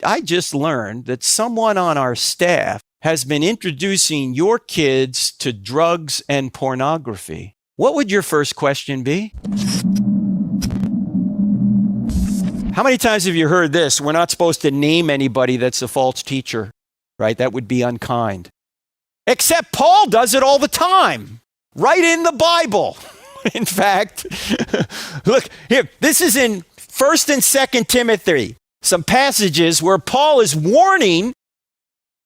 I just learned that someone on our staff has been introducing your kids to drugs and pornography. What would your first question be? How many times have you heard this? We're not supposed to name anybody that's a false teacher, right? That would be unkind. Except Paul does it all the time, right in the Bible. In fact, look here, this is in 1st and 2nd Timothy, some passages where Paul is warning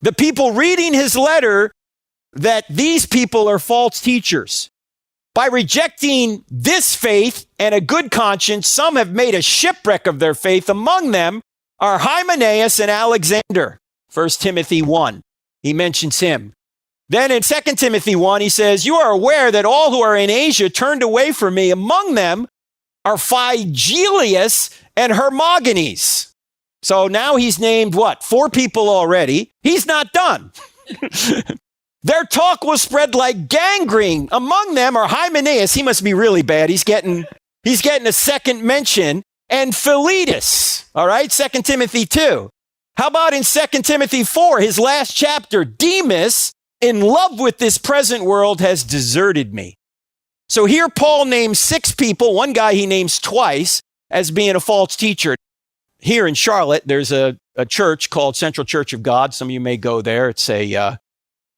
the people reading his letter that these people are false teachers. By rejecting this faith and a good conscience, some have made a shipwreck of their faith. Among them are Hymenaeus and Alexander. 1 Timothy 1, he mentions him. Then in 2 Timothy 1, he says, you are aware that all who are in Asia turned away from me. Among them are Phygelius and Hermogenes. So now he's named what? 4 people already. He's not done. Their talk will spread like gangrene. Among them are Hymenaeus. He must be really bad. He's getting a second mention. And Philetus. All right, 2 Timothy 2. How about in 2 Timothy 4, his last chapter? Demas, in love with this present world, has deserted me. So here Paul names 6 people. One guy he names twice as being a false teacher. Here in Charlotte, there's a church called Central Church of God. Some of you may go there. It's a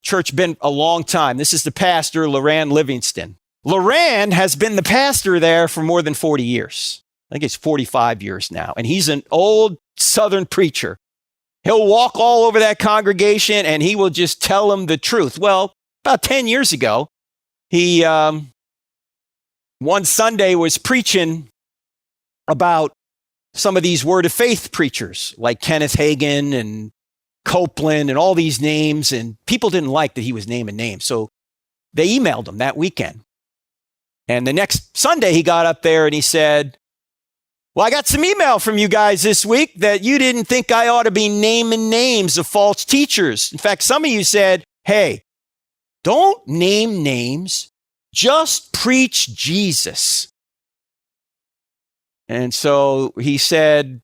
church been a long time. This is the pastor, Loran Livingston. Loran has been the pastor there for more than 40 years. I think it's 45 years now. And he's an old Southern preacher. He'll walk all over that congregation and he will just tell them the truth. Well, about 10 years ago, he one Sunday was preaching about some of these Word of Faith preachers like Kenneth Hagin and Copeland and all these names, and people didn't like that he was naming names. So they emailed him that weekend. And the next Sunday he got up there and he said, well, I got some email from you guys this week that you didn't think I ought to be naming names of false teachers. In fact, some of you said, hey, don't name names, just preach Jesus. And so he said,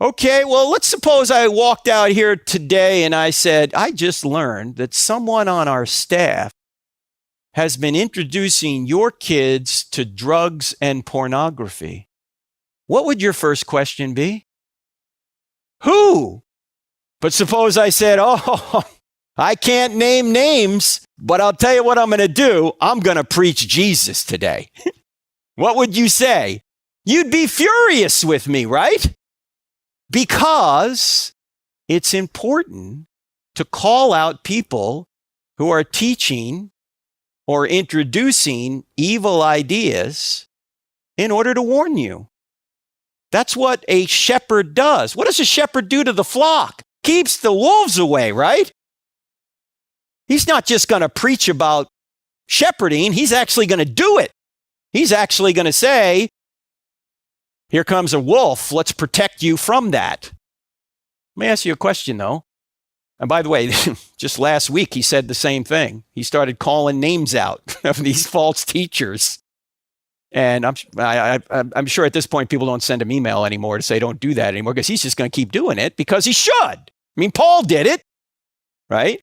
okay, well, let's suppose I walked out here today and I said, I just learned that someone on our staff has been introducing your kids to drugs and pornography. What would your first question be? Who? But suppose I said, oh, I can't name names, but I'll tell you what I'm going to do. I'm going to preach Jesus today. What would you say? You'd be furious with me, right? Because it's important to call out people who are teaching or introducing evil ideas in order to warn you. That's what a shepherd does. What does a shepherd do to the flock? Keeps the wolves away, right? He's not just going to preach about shepherding. He's actually going to do it. He's actually going to say, here comes a wolf. Let's protect you from that. Let me ask you a question, though. And by the way, just last week, he said the same thing. He started calling names out of these false teachers. And I'm sure at this point, people don't send him email anymore to say, don't do that anymore, because he's just going to keep doing it because he should. I mean, Paul did it, right?